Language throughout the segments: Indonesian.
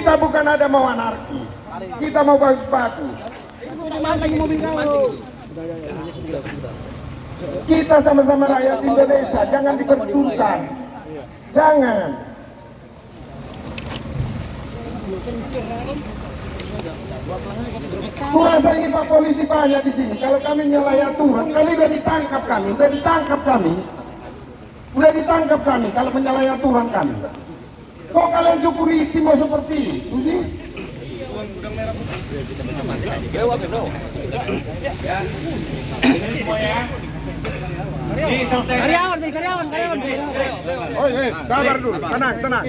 Kita bukan ada mau anarki, kita mau bagus-bagus. Kita sama-sama rakyat Indonesia, jangan diperturutkan. Jangan. Kurasa ini Pak Polisi banyak di sini. Kalau kami nyelai aturan, kali udah ditangkap kami, udah ditangkap kami kalau menyalahi aturan kami. Kok kalian syukuri timur seperti itu sih? Karyawan. Oh, sabar dulu, tenang.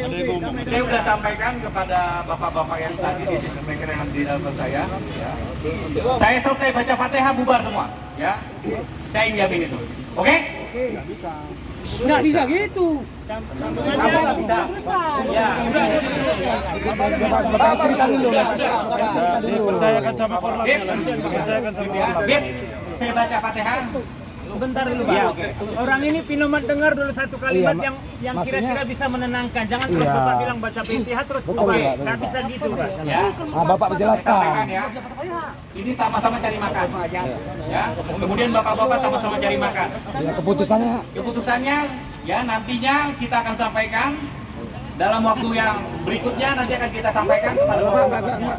Saya sudah sampaikan kepada bapak-bapak yang tadi di sistem maker yang di dalam saya. Ya. Saya selesai baca Fatihah bubar semua. Ya, saya ingin jamin itu. Oke? Nggak bisa gitu. Nggak bisa. Ya. Percayakan sama korban. Bib, saya baca Fatihah. Sebentar dulu Pak. Ya, oke. Orang ini Pinomat dengar dulu satu kalimat yang kira-kira bisa menenangkan. Jangan terus Bapak bilang baca Fatihah terus bubar. Nggak bisa gitu Pak. Ya. Bapak menjelaskan. Sampaikan ya. Ini sama-sama cari makan. Ya. Kemudian bapak-bapak sama-sama cari makan. Ya, Keputusannya ya nantinya kita akan sampaikan dalam waktu yang berikutnya, nanti akan kita sampaikan kepada bapak-bapak.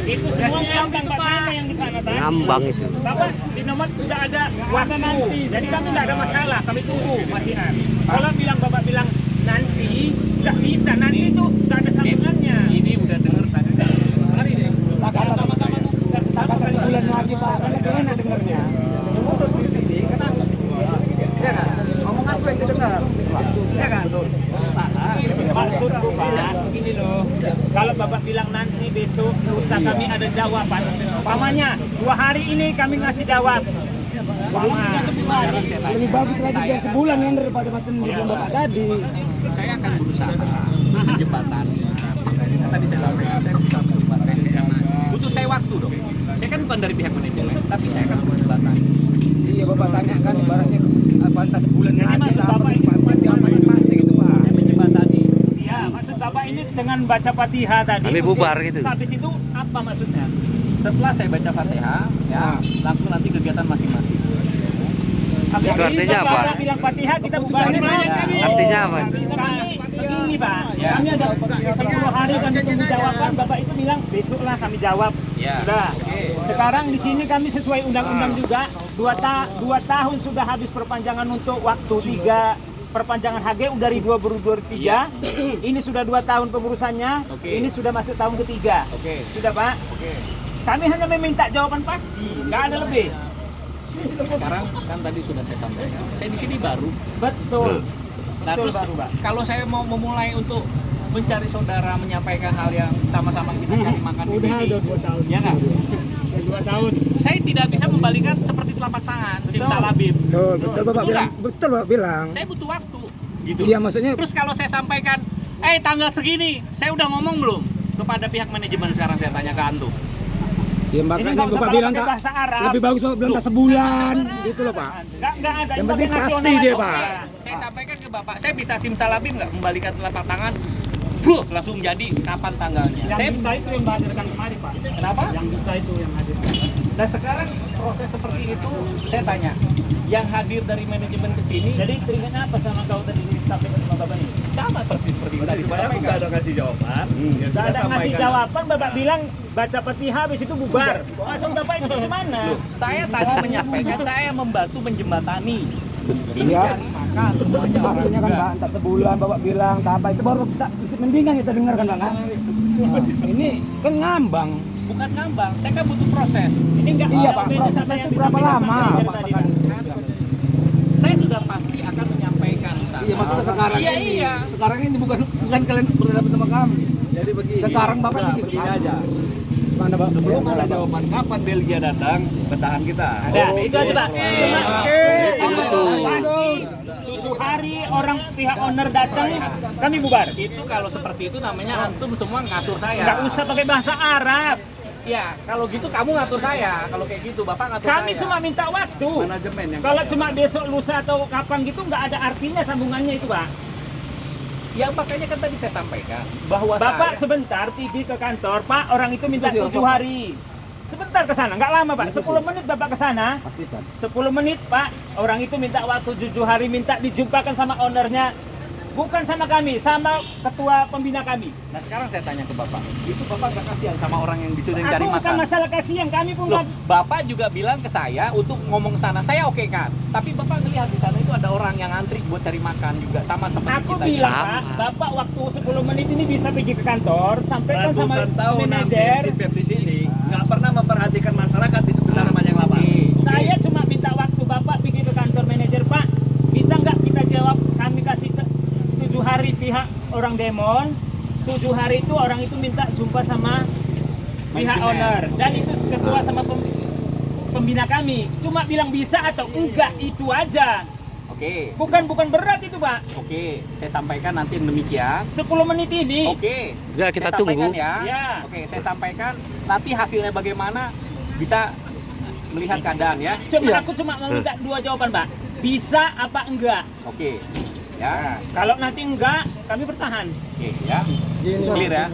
Itu semua ngambang Pak, sama yang di sana Pak. Ngambang itu. Bapak Pinomat sudah ada waktu nanti. Jadi kami nggak ada masalah, kami tunggu masihan. Kalau Bapak bilang nanti, nggak bisa. Nanti itu nggak ada sambungannya. Ini udah dengar tadi. Sama-sama tunggu. Katakan bulan lagi Pak, karena enak dengarnya. Putus di sini, kenapa? Ya kan? Omongan gue yang didengar. Ya kan? Maksudku Pak, begini loh. Kalau Bapak bilang nanti besok, lusa kami ada jawaban. Umpamanya 2 hari ini kami ngasih jawab. Lebih bagus lagi biar sebulan kan daripada macam di bulan Bapak tadi. Saya akan berusaha menjembatani. Tadi saya sampaikan, saya berusaha menjembatani. Butuh saya waktu dong. Saya kan bukan dari pihak manajemen, tapi saya akan menjembatani. Iya Bapak tanyakan ibaratnya apa entah sebulan Jadi lagi maksud lah, Bapak ini apa pasti gitu Pak. Saya menjembatani. Iya, maksud Bapak ini dengan baca Fatihah tadi. Habis bubar gitu. Habis itu apa maksudnya? Setelah saya baca Fatihah, ya langsung nanti kegiatan masing-masing. Habis Itu artinya apa? Bapak bilang Fatihah kita bubar. Artinya apa? Kami ini Pak, Ya. kami ada 10 hari kami tunggu jawaban. Bapak itu bilang besoklah kami jawab. Ya. Sudah. Oke. Sekarang di sini kami sesuai undang-undang juga. 2 tahun sudah habis perpanjangan untuk waktu 3 perpanjangan HGU dari 2023. Iya. Ini sudah 2 tahun pengurusannya. Oke. Ini sudah masuk tahun ketiga. Oke. Sudah Pak. Oke. Kami hanya meminta jawaban pasti, nggak ada lebih. Sekarang kan tadi sudah saya sampaikan. Saya di sini baru. Betul. Nah, Betul, terus baru, Pak. kalau saya mau memulai untuk mencari saudara, menyampaikan hal yang sama-sama kita cari makan di sini. Udah 2 tahun. Ya nggak? 2 tahun. Saya tidak bisa membalikan seperti telapak tangan, simsalabim. Betul Bapak Betul bilang. nggak? Betul Bapak bilang. Saya butuh waktu. Gitu. Iya maksudnya Terus kalau saya sampaikan, tanggal segini, saya udah ngomong belum kepada pihak manajemen, sekarang saya tanya ke antum. ya Ini makanya nggak usah Bapak pakai bilang tak bahasa Arab. lebih bagus Bapak bilang tak sebulan gitu loh Pak. Nggak ada. Yang Ini penting pakai pasti nasional dia, aja. Pak. Saya sampaikan ke Bapak, saya bisa simsalabim nggak membalikan telapak tangan? Langsung jadi kapan tanggalnya? Yang Saya bisa itu yang menghadirkan kemarin Pak. Kenapa? Yang bisa itu yang hadir. Nah sekarang proses seperti itu, saya tanya, yang hadir dari manajemen ke sini, Jadi teringatnya apa sama kau tadi disampaikan sama Bapak ini? sama persis seperti itu tadi. Supaya aku nggak ada kasih jawaban. Ya Nggak sudah ada ngasih sampaikan. jawaban, Bapak bilang baca Fatihah habis itu bubar. Langsung Bapak itu gimana? Loh, saya tadi menyampaikan saya membantu menjembatani. Ini Iya. cari makan semuanya orang Maksudnya kan juga. Pak entah sebulan Bapak bilang tak apa itu baru bisa mendingan kita dengar kan Pak. Nah, ini kan ngambang. Bukan ngambang, saya kan butuh proses. Ini enggak Iya, ada Pak. beda Prosesnya sama yang itu berapa disampaikan lama? Pak Pak, Ganjar tadi. Saya sudah pasti akan menyampaikan di sana. Iya, maksudnya sekarang Iya, ini. iya. Sekarang ini bukan kalian berhadapan sama kami. Jadi begini. Sekarang Bapak Udah, bikin begini sama. aja. Mana Pak? Belum ada jawaban kapan Belgia datang, bertahan kita. Ada, itu aja Pak. Cuma Betul. pasti 7 hari orang pihak owner datang, kami bubar. Itu kalau seperti itu namanya antum semua ngatur saya. Nggak usah pakai bahasa Arab. Ya, kalau gitu kamu ngatur saya. Kalau kayak gitu Bapak ngatur Kami saya. cuma minta waktu. Manajemen yang Kalau cuma besok lusa atau kapan gitu nggak ada artinya sambungannya itu Pak. Ya makanya kan tadi saya sampaikan bahwa Bapak saya sebentar pergi ke kantor, Pak, orang itu minta 7 hari. Sebentar ke sana, nggak lama Pak, 10 menit Bapak ke sana. Pastikan. 10 menit Pak, orang itu minta waktu 7 hari, minta dijumpakan sama ownernya. Bukan sama kami, sama ketua pembina kami. Nah sekarang saya tanya ke Bapak, itu Bapak gak kasihan sama orang yang disuruh cari Aku bukan makan? masalah kasihan, kami pun Loh, Bapak juga bilang ke saya untuk ngomong sana, saya oke kan. Tapi Bapak ngelihat di sana itu ada orang yang antri buat cari makan juga, sama seperti Aku kita. bilang Sama. Pak, Bapak waktu 10 menit ini bisa pergi ke kantor, sampaikan sama Ratusan tahun manajer. hampir si di sini nggak pernah memperhatikan masyarakat di sekitar Remaja Kelapa. Saya cuma minta waktu Bapak pergi ke kantor manajer, Pak. Bisa nggak kita jawab, kami kasih 7 hari pihak orang Demon. 7 hari itu orang itu minta jumpa sama pihak owner. Dan itu ketua sama pembina kami. Cuma bilang bisa atau enggak, itu aja. Oke, Bukan berat itu, Pak. oke, saya sampaikan nanti demikian. 10 menit ini. Oke, Udah, kita saya sampaikan tunggu. ya. Ya. Oke, saya sampaikan nanti hasilnya bagaimana bisa melihat keadaan ya. Aku cuma meminta 2 jawaban, Pak. Bisa apa enggak? Oke, ya, Kalau nanti enggak, kami bertahan. oke ya. Clear ya.